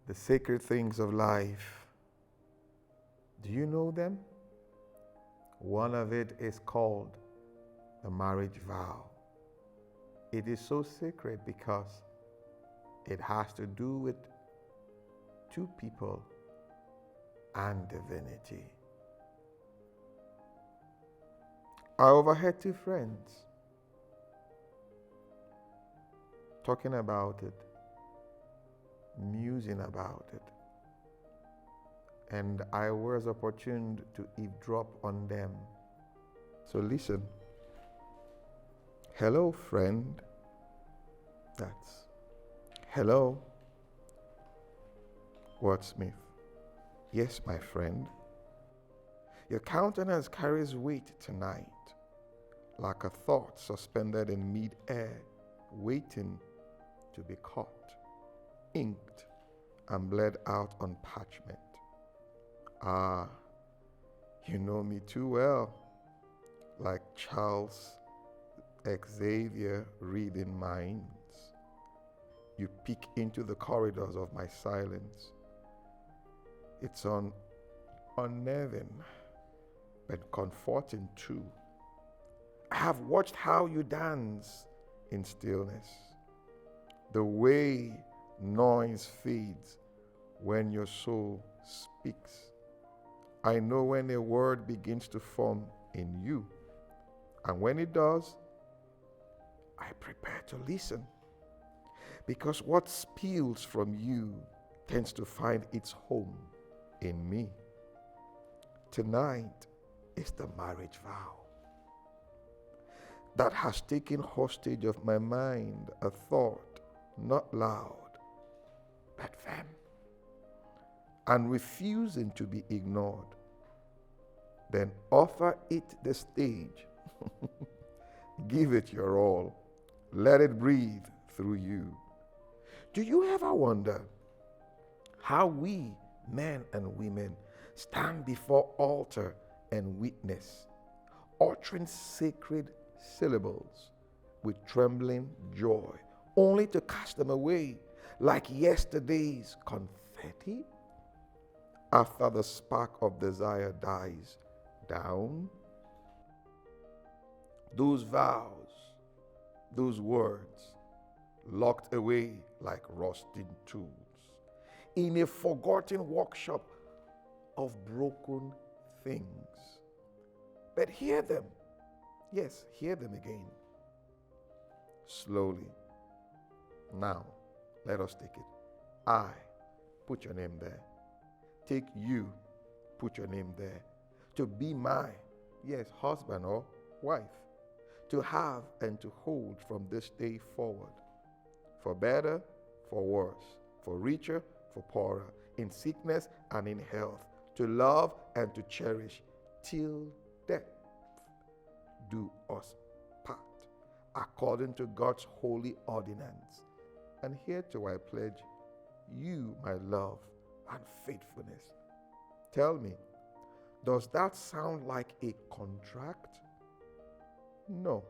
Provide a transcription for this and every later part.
The sacred things of life. Do you know them? One of it is called the marriage vow. It is so sacred because it has to do with two people and divinity. I overheard two friends talking about it, musing about it, and I was opportune to eavesdrop on them. So listen. Hello, friend. That's hello, Wordsmith. Yes, my friend. Your countenance carries weight tonight, like a thought suspended in mid-air, waiting to be caught, inked, and bled out on parchment. Ah, you know me too well, like Charles Xavier reading minds. You peek into the corridors of my silence. It's unnerving, but comforting too. I have watched how you dance in stillness, the way noise fades when your soul speaks. I know when a word begins to form in you, and when it does, I prepare to listen, because what spills from you tends to find its home in me. Tonight is the marriage vow that has taken hostage of my mind a thought not loud but firm, and refusing to be ignored. Then offer it the stage. Give it your all. Let it breathe through you. Do you ever wonder how we, men and women, stand before altar and witness, uttering sacred syllables with trembling joy, only to cast them away like yesterday's confetti after the spark of desire dies down? Those vows, those words, locked away like rusting tools in a forgotten workshop of broken things. But hear them. Yes, hear them again. Slowly. Now, let us take it. I, put your name there. Take you, put your name there. To be my, yes, husband or wife. To have and to hold from this day forward. For better, for worse. For richer, for poorer. In sickness and in health. To love and to cherish till death do us part, according to God's holy ordinance. And hereto I pledge you my love and faithfulness. Tell me, does that sound like a contract? No.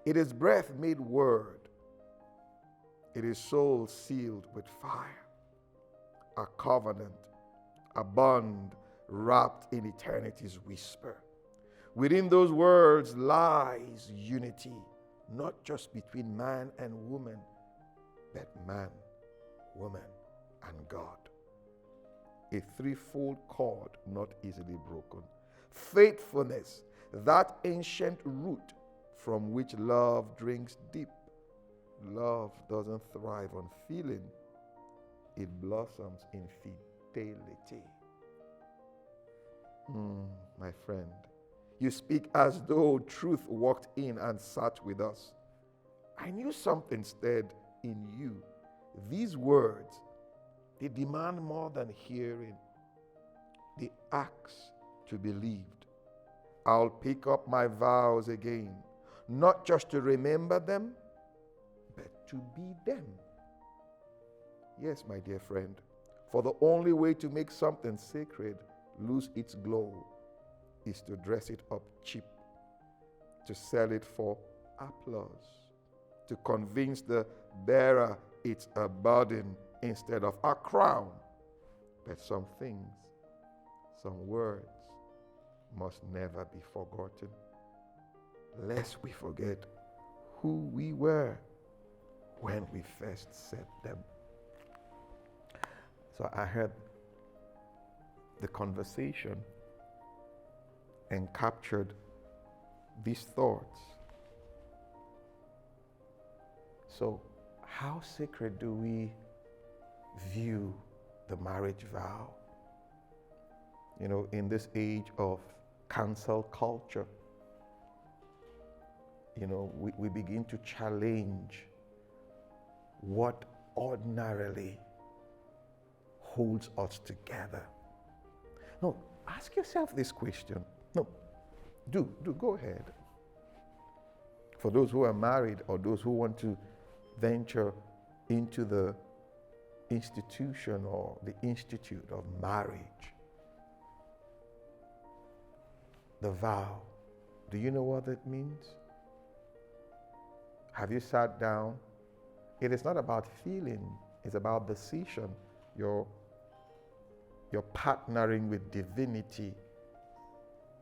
It is breath made word. It is soul sealed with fire. A covenant, a bond wrapped in eternity's whisper. Within those words lies unity, not just between man and woman, but man, woman, and God. A threefold cord not easily broken. Faithfulness, that ancient root from which love drinks deep. Love doesn't thrive on feeling. It blossoms in fidelity. My friend, you speak as though truth walked in and sat with us. I knew something stirred in you. These words, they demand more than hearing. They ask to be believed. I'll pick up my vows again, not just to remember them, but to be them. Yes, my dear friend, for the only way to make something sacred lose its glow is to dress it up cheap, to sell it for applause, to convince the bearer it's a burden instead of a crown. But some things, some words must never be forgotten, lest we forget who we were when we first said them. So I heard the conversation and captured these thoughts. So, how sacred do we view the marriage vow? You know, in this age of cancel culture, you know, we begin to challenge what ordinarily holds us together. No, ask yourself this question. No, do go ahead. For those who are married or those who want to venture into the institution or the institute of marriage, the vow, do you know what it means? Have you sat down? It is not about feeling, it's about decision. You're partnering with divinity.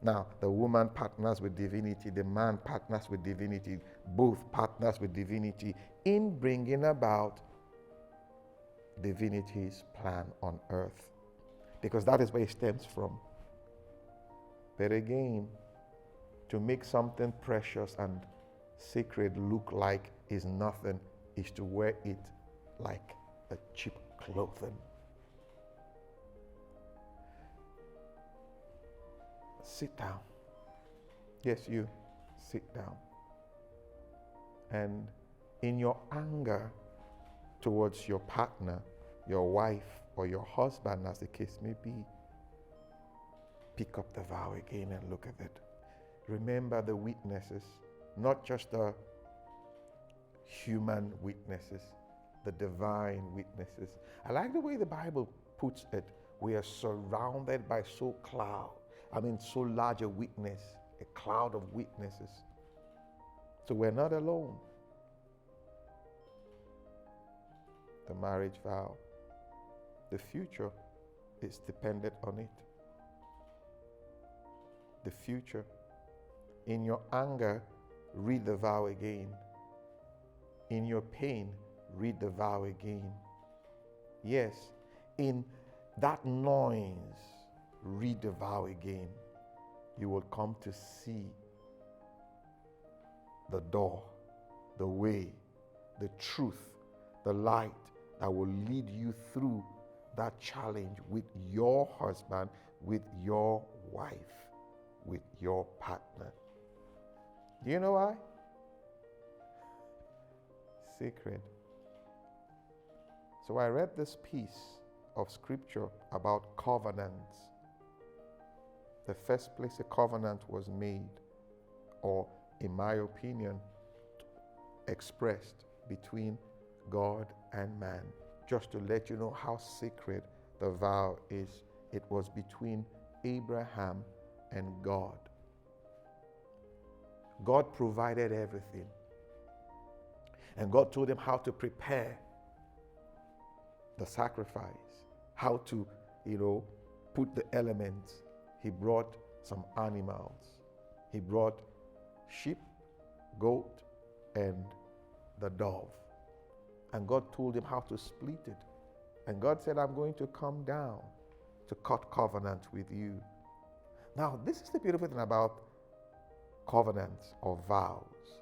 Now, the woman partners with divinity, the man partners with divinity, both partners with divinity in bringing about divinity's plan on earth. Because that is where it stems from. But again, to make something precious and sacred look like is nothing is to wear it like a cheap clothing. Sit down. Yes, you sit down. And in your anger towards your partner, your wife, or your husband, as the case may be, pick up the vow again and look at it. Remember the witnesses, not just the human witnesses, the divine witnesses. I like the way the Bible puts it. We are surrounded by so large a witness, a cloud of witnesses. So we're not alone. The marriage vow, the future is dependent on it. The future. In your anger, read the vow again. In your pain, read the vow again. Yes, in that noise, read the vow again. You will come to see the door, the way, the truth, the light that will lead you through that challenge with your husband, with your wife, with your partner. Do you know why? Sacred. So I read this piece of scripture about covenants. The first place a covenant was made, or in my opinion, expressed between God and man. Just to let you know how sacred the vow is, it was between Abraham and God. God provided everything. And God told him how to prepare the sacrifice, how to, put the elements. He brought some animals. He brought sheep, goat, and the dove. And God told him how to split it. And God said, I'm going to come down to cut covenant with you. Now, this is the beautiful thing about covenants or vows.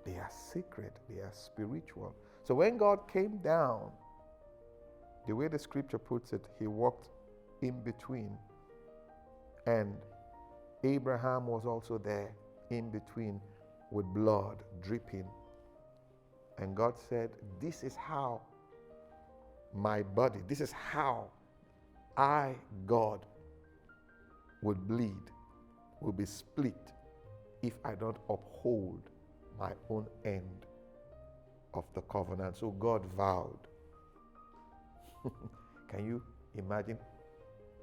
They are sacred, they are spiritual. So when God came down, the way the scripture puts it, he walked in between. And Abraham was also there in between with blood dripping. And God said, this is how my body, this is how I, God, would bleed, will be split if I don't uphold my own end of the covenant. So God vowed. Can you imagine?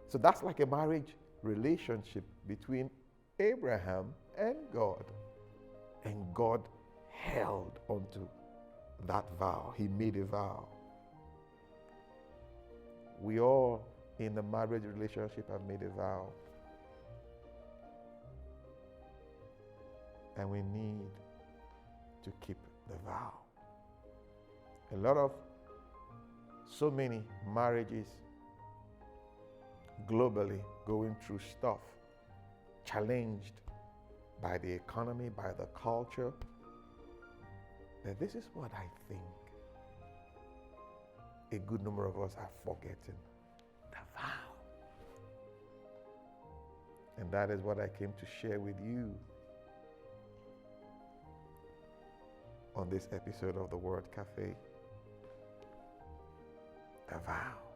So that's like a marriage relationship between Abraham and God. And God held onto that vow. He made a vow. We all in the marriage relationship have made a vow. And we need to keep the vow. So many marriages globally going through stuff, challenged by the economy, by the culture. But this is what I think a good number of us are forgetting: the vow. And that is what I came to share with you on this episode of the Word Cafe. The vow.